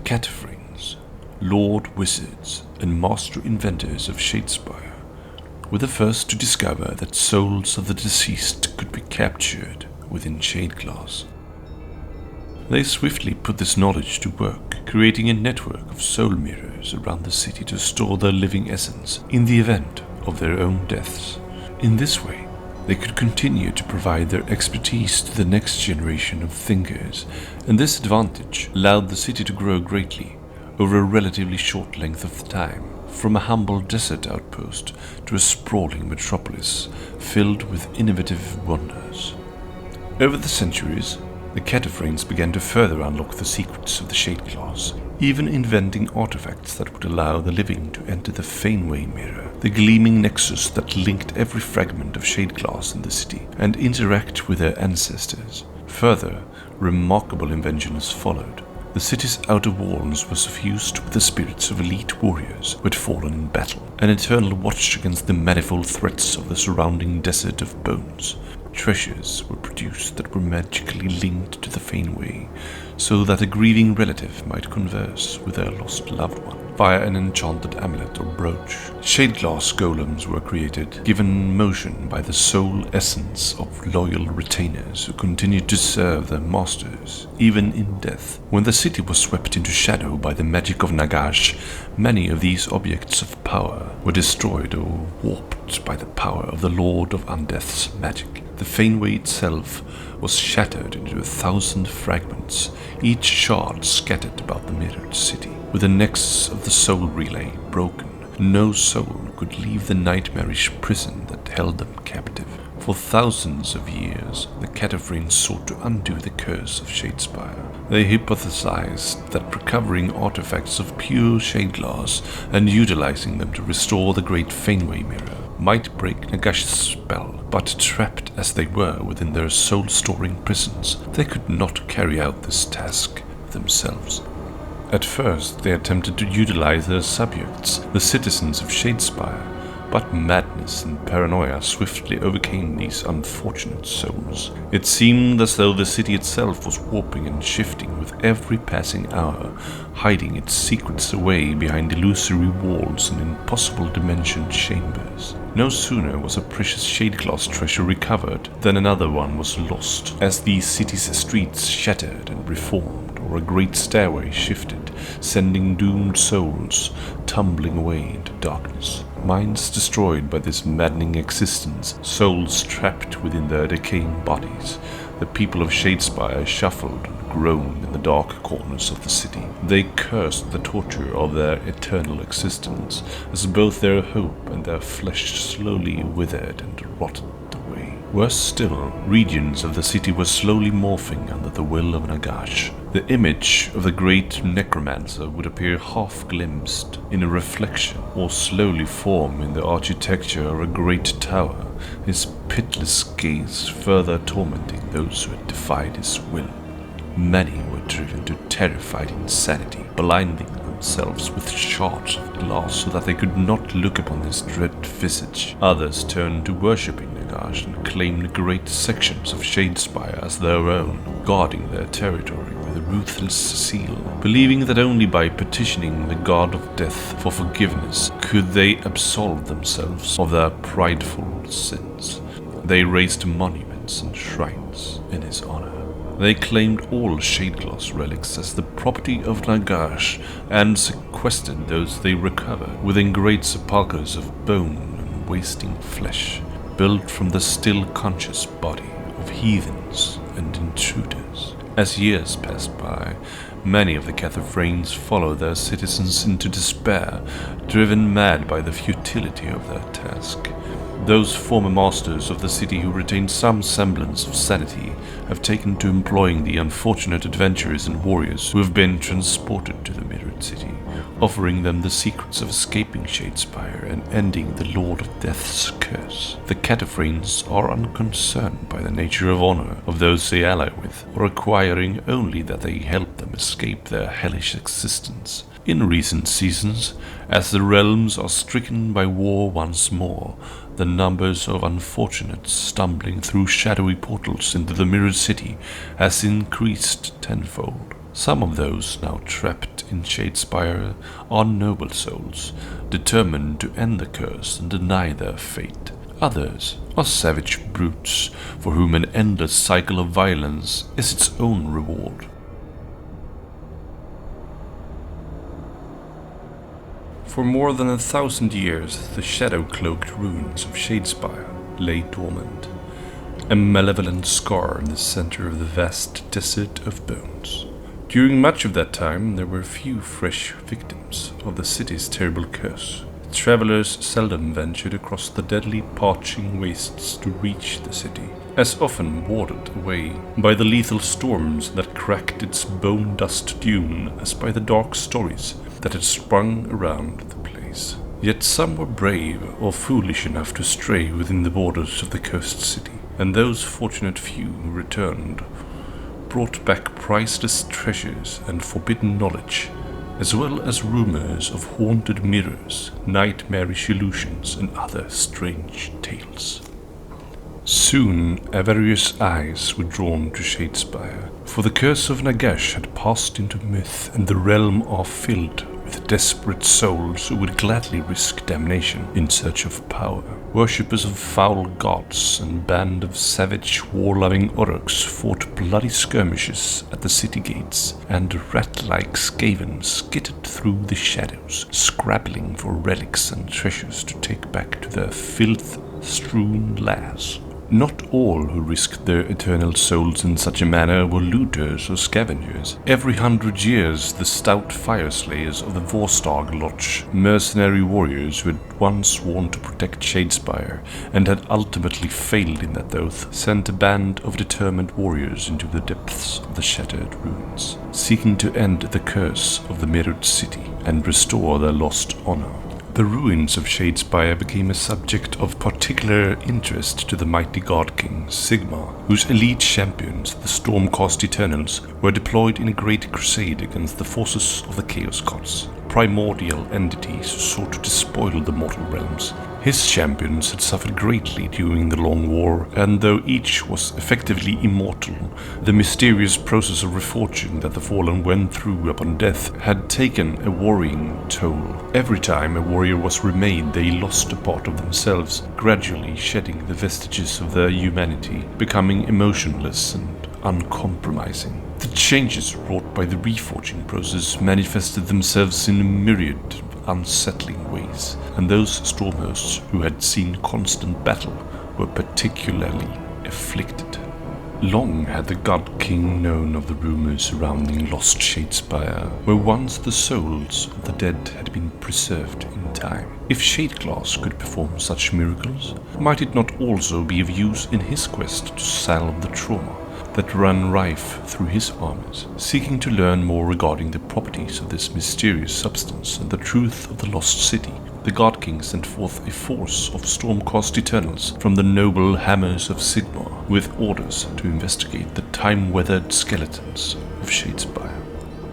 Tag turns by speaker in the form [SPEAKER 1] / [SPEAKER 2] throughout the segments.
[SPEAKER 1] Cataphrines, Lord Wizards and Master Inventors of Shadespire, were the first to discover that souls of the deceased could be captured within Shadeglass. They swiftly put this knowledge to work, creating a network of soul mirrors around the city to store their living essence in the event of their own deaths. In this way, they could continue to provide their expertise to the next generation of thinkers, and this advantage allowed the city to grow greatly over a relatively short length of time, from a humble desert outpost to a sprawling metropolis filled with innovative wonders. Over the centuries, the Cataphrines began to further unlock the secrets of the Shadeglass, even inventing artifacts that would allow the living to enter the Faneway Mirror, the gleaming nexus that linked every fragment of Shadeglass in the city, and interact with their ancestors. Further, remarkable inventions followed. The city's outer walls were suffused with the spirits of elite warriors who had fallen in battle, an eternal watch against the manifold threats of the surrounding desert of bones. Treasures were produced that were magically linked to the Faneway, so that a grieving relative might converse with their lost loved one via an enchanted amulet or brooch. Shadeglass golems were created, given motion by the soul essence of loyal retainers who continued to serve their masters, even in death. When the city was swept into shadow by the magic of Nagash, many of these objects of power were destroyed or warped by the power of the Lord of Undeath's magic. The Faneway itself was shattered into 1,000 fragments, each shard scattered about the Mirrored City. With the nexus of the soul relay broken, no soul could leave the nightmarish prison that held them captive. For thousands of years, the Cataphrines sought to undo the curse of Shadespire. They hypothesized that recovering artifacts of pure Shadeglass and utilizing them to restore the great Faneway Mirror might break Nagash's spell, but trapped as they were within their soul-storing prisons, they could not carry out this task themselves. At first, they attempted to utilize their subjects, the citizens of Shadespire, but madness and paranoia swiftly overcame these unfortunate souls. It seemed as though the city itself was warping and shifting with every passing hour, hiding its secrets away behind illusory walls and impossible dimension chambers. No sooner was a precious Shadeglass treasure recovered than another one was lost, as the city's streets shattered and reformed, or a great stairway shifted, sending doomed souls tumbling away into darkness. Minds destroyed by this maddening existence, souls trapped within their decaying bodies, the people of Shadespire shuffled and groaned in the dark corners of the city. They cursed the torture of their eternal existence, as both their hope and their flesh slowly withered and rotted away. Worse still, regions of the city were slowly morphing under the will of Nagash. The image of the great necromancer would appear half-glimpsed in a reflection, or slowly form in the architecture of a great tower, his pitiless gaze further tormenting those who had defied his will. Many were driven to terrified insanity, blinding themselves with shards of glass so that they could not look upon his dread visage. Others turned to worshipping Nagash and claimed great sections of Shadespire as their own, guarding their territory with a ruthless seal, believing that only by petitioning the god of death for forgiveness could they absolve themselves of their prideful sins. They raised monuments and shrines in his honor. They claimed all Shadeglass relics as the property of Nagash and sequestered those they recovered within great sepulchres of bone and wasting flesh, built from the still conscious body of heathens and intruders. As years passed by, many of the Cataphrines followed their citizens into despair, driven mad by the futility of their task. Those former masters of the city who retained some semblance of sanity have taken to employing the unfortunate adventurers and warriors who have been transported to the Mirrored City, offering them the secrets of escaping Shadespire and ending the Lord of Death's curse. The Cataphrines are unconcerned by the nature of honor of those they ally with, requiring only that they help them escape their hellish existence. In recent seasons, as the realms are stricken by war once more, the numbers of unfortunates stumbling through shadowy portals into the Mirrored City has increased tenfold. Some of those now trapped in Shadespire are noble souls, determined to end the curse and deny their fate. Others are savage brutes, for whom an endless cycle of violence is its own reward. For more than 1,000 years, the shadow-cloaked ruins of Shadespire lay dormant, a malevolent scar in the center of the vast desert of bones. During much of that time, there were few fresh victims of the city's terrible curse. Travelers seldom ventured across the deadly parching wastes to reach the city, as often warded away by the lethal storms that cracked its bone-dust dune as by the dark stories that had sprung around the place. Yet some were brave or foolish enough to stray within the borders of the cursed city, and those fortunate few who returned brought back priceless treasures and forbidden knowledge, as well as rumors of haunted mirrors, nightmarish illusions, and other strange tales. Soon, various eyes were drawn to Shadespire, for the curse of Nagash had passed into myth, and the realm are filled with desperate souls who would gladly risk damnation in search of power. Worshippers of foul gods and band of savage, war-loving orcs fought bloody skirmishes at the city gates, and rat-like skavens skittered through the shadows, scrabbling for relics and treasures to take back to their filth-strewn lairs. Not all who risked their eternal souls in such a manner were looters or scavengers. Every 100 years, the stout fire-slayers of the Vorstag Lodge, mercenary warriors who had once sworn to protect Shadespire and had ultimately failed in that oath, sent a band of determined warriors into the depths of the shattered ruins, seeking to end the curse of the Mirrored City and restore their lost honor. The ruins of Shadespire became a subject of particular interest to the mighty god king Sigmar, whose elite champions, the Stormcast Eternals, were deployed in a great crusade against the forces of the Chaos Gods, primordial entities who sought to despoil the mortal realms. His champions had suffered greatly during the long war, and though each was effectively immortal, the mysterious process of reforging that the fallen went through upon death had taken a worrying toll. Every time a warrior was remade, they lost a part of themselves, gradually shedding the vestiges of their humanity, becoming emotionless and uncompromising. The changes wrought by the reforging process manifested themselves in a myriad unsettling ways, and those stormhosts who had seen constant battle were particularly afflicted. Long had the god king known of the rumors surrounding lost Shadespire, where once the souls of the dead had been preserved in time. If Shadeglass could perform such miracles, might it not also be of use in his quest to salve the trauma that ran rife through his armies? Seeking to learn more regarding the properties of this mysterious substance and the truth of the lost city, the God King sent forth a force of Stormcast Eternals from the noble hammers of Sigmar, with orders to investigate the time-weathered skeletons of Shadespire.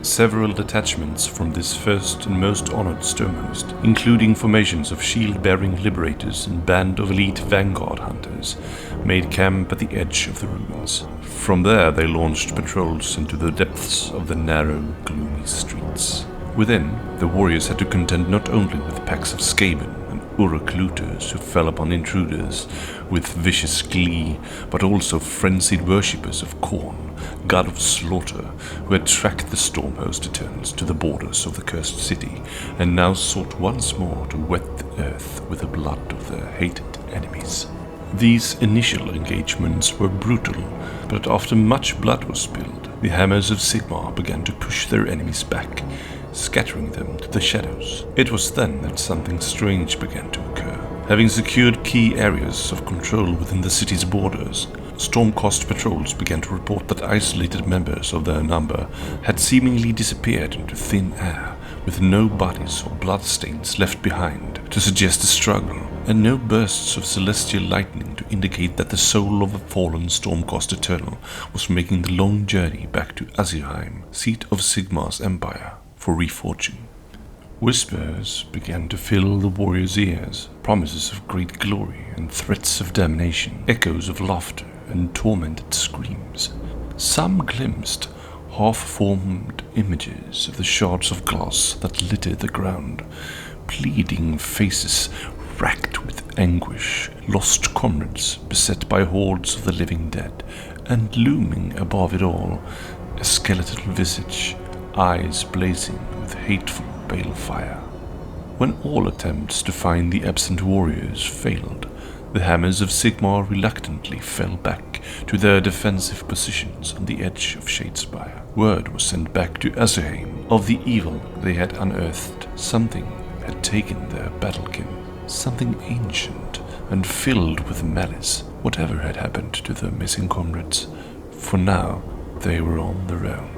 [SPEAKER 1] Several detachments from this first and most honored stonehost, including formations of shield-bearing liberators and band of elite vanguard hunters, made camp at the edge of the ruins. From there they launched patrols into the depths of the narrow, gloomy streets. Within, the warriors had to contend not only with packs of Skaven and Uruk looters who fell upon intruders with vicious glee, but also frenzied worshippers of Khorne, god of slaughter, who had tracked the Stormhost Eternals to the borders of the cursed city, and now sought once more to wet the earth with the blood of their hated enemies. These initial engagements were brutal, but after much blood was spilled, the hammers of Sigmar began to push their enemies back, scattering them to the shadows. It was then that something strange began to occur. Having secured key areas of control within the city's borders, Stormcast patrols began to report that isolated members of their number had seemingly disappeared into thin air, with no bodies or bloodstains left behind to suggest a struggle, and no bursts of celestial lightning to indicate that the soul of a fallen Stormcast Eternal was making the long journey back to Azirheim, seat of Sigmar's empire, for reforging. Whispers began to fill the warriors' ears, promises of great glory and threats of damnation, echoes of laughter and tormented screams. Some glimpsed half-formed images of the shards of glass that littered the ground, pleading faces racked with anguish, lost comrades beset by hordes of the living dead, and looming above it all, a skeletal visage, eyes blazing with hateful balefire. When all attempts to find the absent warriors failed, the hammers of Sigmar reluctantly fell back to their defensive positions on the edge of Shadespire. Word was sent back to Azurheim of the evil they had unearthed. Something had taken their battlekin, something ancient and filled with malice. Whatever had happened to their missing comrades, for now they were on their own.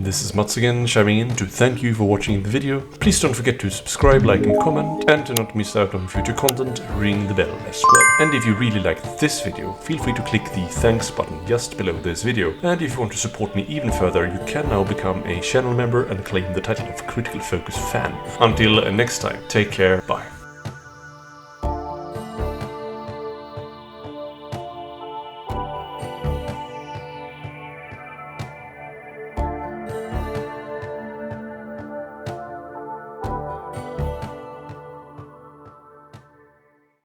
[SPEAKER 1] This is Mats again, chiming in to thank you for watching the video. Please don't forget to subscribe, like and comment, and to not miss out on future content, ring the bell as well. And if you really liked this video, feel free to click the thanks button just below this video. And if you want to support me even further, you can now become a channel member and claim the title of Critical Focus fan. Until next time, take care, bye.